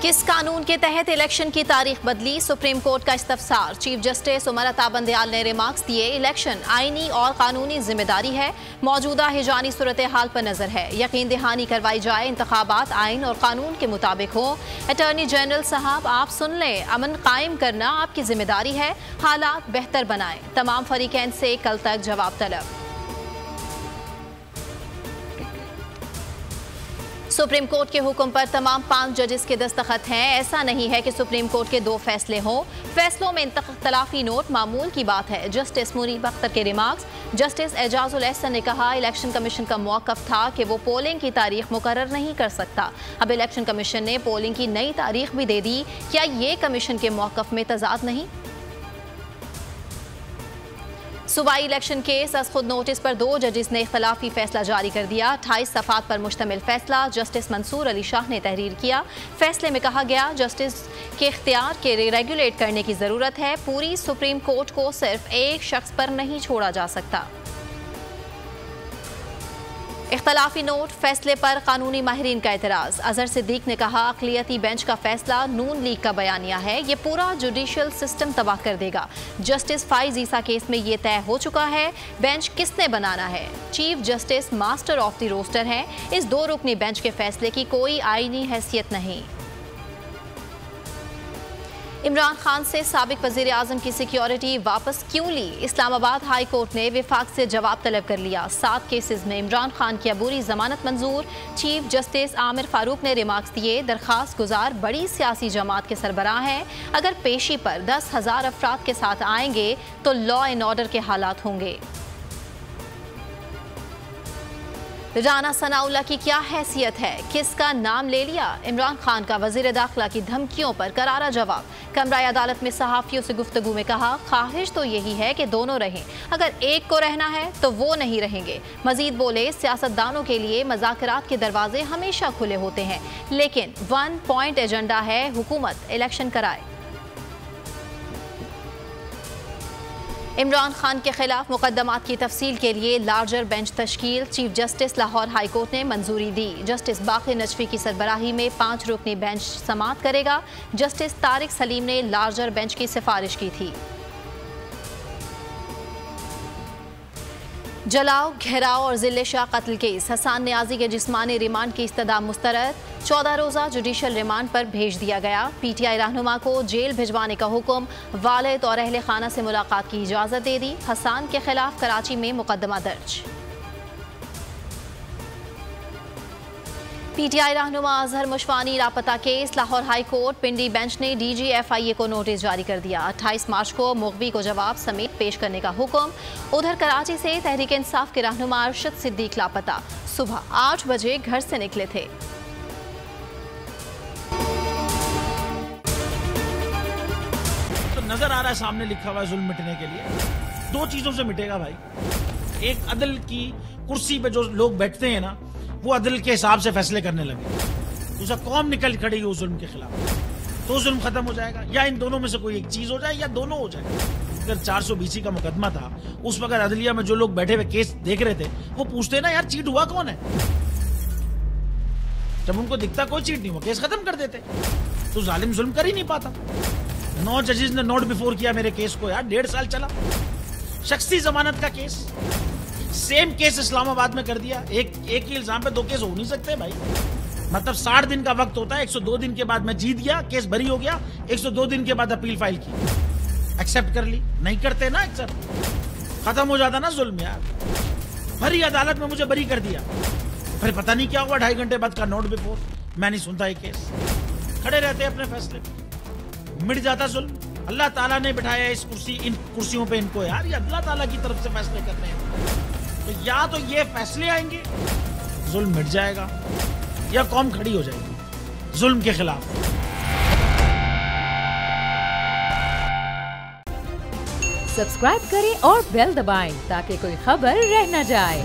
किस कानून के तहत इलेक्शन की तारीख बदली, सुप्रीम कोर्ट का इस्तफसार। चीफ जस्टिस उमर अता बंदयाल ने रिमार्क्स दिए, इलेक्शन आईनी और कानूनी जिम्मेदारी है, मौजूदा हिजानी सूरत हाल पर नजर है, यकीन दहानी करवाई जाए, इंतखाबात आइन और कानून के मुताबिक हो। अटॉर्नी जनरल साहब आप सुन लें, अमन कायम करना आपकी जिम्मेदारी है, हालात बेहतर बनाएं। तमाम फरीकैन से कल तक जवाब तलब। सुप्रीम कोर्ट के हुक्म पर तमाम 5 जजेस के दस्तखत हैं। ऐसा नहीं है कि सुप्रीम कोर्ट के 2 फैसले हों, फैसलों में इख्तलाफी नोट मामूल की बात है। जस्टिस मुनीब अख्तर के रिमार्क्स। जस्टिस एजाजुल एहसन ने कहा, इलेक्शन कमीशन का मौक़िफ़ था कि वो पोलिंग की तारीख मुकर्रर नहीं कर सकता। अब इलेक्शन कमीशन ने पोलिंग की नई तारीख भी दे दी, क्या ये कमीशन के मौक़िफ़ में तजाद नहीं? सूबाई इलेक्शन केस अज खुद नोटिस पर 2 जजेस ने इख्तलाफी फैसला जारी कर दिया। 28 सफ़ात पर मुश्तमिल फैसला जस्टिस मंसूर अली शाह ने तहरीर किया। फैसले में कहा गया, जस्टिस के इख्तियार के रेगुलेट करने की ज़रूरत है, पूरी सुप्रीम कोर्ट को सिर्फ एक शख्स पर नहीं छोड़ा जा सकता। इख्तलाफी नोट, फैसले पर कानूनी माहिरीन का एतराज़। अजहर सिद्दीक ने कहा, अक़लियती बेंच का फैसला नून लीग का बयानिया है, ये पूरा जुडिशल सिस्टम तबाह कर देगा। जस्टिस फाइज ईसा केस में ये तय हो चुका है, बेंच किसने बनाना है। Chief justice master of the roster हैं, इस 2 रुकनी बेंच के फैसले की कोई आईनी हैसियत नहीं। इमरान खान से साबिक वज़ीर आज़म की सिक्योरिटी वापस क्यों ली, इस्लामाबाद हाई कोर्ट ने विफाक से जवाब तलब कर लिया। 7 केसेस में इमरान खान की अबूरी जमानत मंजूर। चीफ जस्टिस आमिर फारूक ने रिमार्क्स दिए, दरखास्त गुजार बड़ी सियासी जमात के सरबराह हैं, अगर पेशी पर 10,000 अफराद के साथ आएंगे तो लॉ एंड ऑर्डर के हालात होंगे। राना सनाउल्लाह की क्या हैसियत है, किसका नाम ले लिया। इमरान खान का वज़ीर दाखिला की धमकियों पर करारा जवाब। कमरा अदालत में सहाफ़ियों से गुफ्तगू में कहा, ख्वाहिश तो यही है कि दोनों रहें, अगर एक को रहना है तो वो नहीं रहेंगे। मजीद बोले, सियासतदानों के लिए मज़ाकरात के दरवाजे हमेशा खुले होते हैं, लेकिन 1 पॉइंट एजेंडा है, हुकूमत इलेक्शन कराए। इमरान खान के खिलाफ मुकदमात की तफसील के लिए लार्जर बेंच तश्कील। Chief justice Lahore high court ने मंजूरी दी। जस्टिस बाक़ी नजफी की सरबराही में 5 रुकनी बेंच समाअत करेगा। जस्टिस तारिक सलीम ने लार्जर बेंच की सिफारिश की थी। जलाओ, घेराव और जिले शाह कत्ल केस, हसान नियाजी के जिस्मानी रिमांड की इस्तदा मुस्तरद। 14 रोज़ा जुडिशल रिमांड पर भेज दिया गया। PTI रहनुमा को जेल भिजवाने का हुक्म, वालिद और अहले खाना से मुलाकात की इजाज़त दे दी। हसान के खिलाफ कराची में मुकदमा दर्ज। PTI रहनुमा अजहर मुशवानी लापता केस, लाहौर हाई कोर्ट पिंडी बेंच ने DG FIA को नोटिस जारी कर दिया। 28 मार्च को मुग़वी को जवाब समेत पेश करने का हुक्म। उधर कराची से तहरीक इंसाफ के रहनुमा अरशद सिद्दीक लापता, सुबह 8 बजे घर से निकले थे। तो नजर आ रहा है सामने लिखा हुआ है, जुल्म मिटने के लिए 2 चीजों से मिटेगा भाई। एक, अदल की कुर्सी पे जो लोग बैठते हैं ना, वो अदल के हिसाब से फैसले करने लगे। दूसरा, कौम निकल खड़ी उस जुल्म के खिलाफ, तो जुल्म खत्म हो जाएगा। या इन दोनों में से कोई एक चीज हो जाए या दोनों हो जाए। अगर 420 का मुकदमा था, उस वक्त अदलिया में जो लोग बैठे हुए केस देख रहे थे, वो पूछते ना, यार चीट हुआ कौन है। जब उनको दिखता कोई चीट नहीं हुआ, केस खत्म कर देते। तो जालिम जुल्म कर ही नहीं पाता। 9 जजेस ने नोट बिफोर किया मेरे केस को, यार 1.5 साल चला। शख्सी जमानत का केस, सेम केस इस्लामाबाद में कर दिया। एक ही इल्जाम पे 2 केस हो नहीं सकते भाई। मतलब 60 दिन का वक्त होता है, 102 दिन के बाद मैं जीत गया, केस बरी हो गया, 102 दिन के बाद अपील फाइल की, एक्सेप्ट कर ली। नहीं करते ना एक्सेप्ट, खत्म हो जाता ना जुल्म यार। भरी अदालत में मुझे बरी कर दिया, फिर पता नहीं क्या हुआ, 2.5 घंटे बाद का नोट बिफोर, मैं नहीं सुनता ये केस। खड़े रहते अपने फैसले पे, मिट जाता जुल्म। अल्लाह ताला ने बिठाया इन कुर्सियों पे इनको यार, ये अल्लाह ताला की तरफ से फैसले करने हैं। तो या तो ये फैसले आएंगे, जुल्म मिट जाएगा, या कौम खड़ी हो जाएगी जुल्म के खिलाफ। सब्सक्राइब करें और बेल दबाएं ताकि कोई खबर रह न जाए।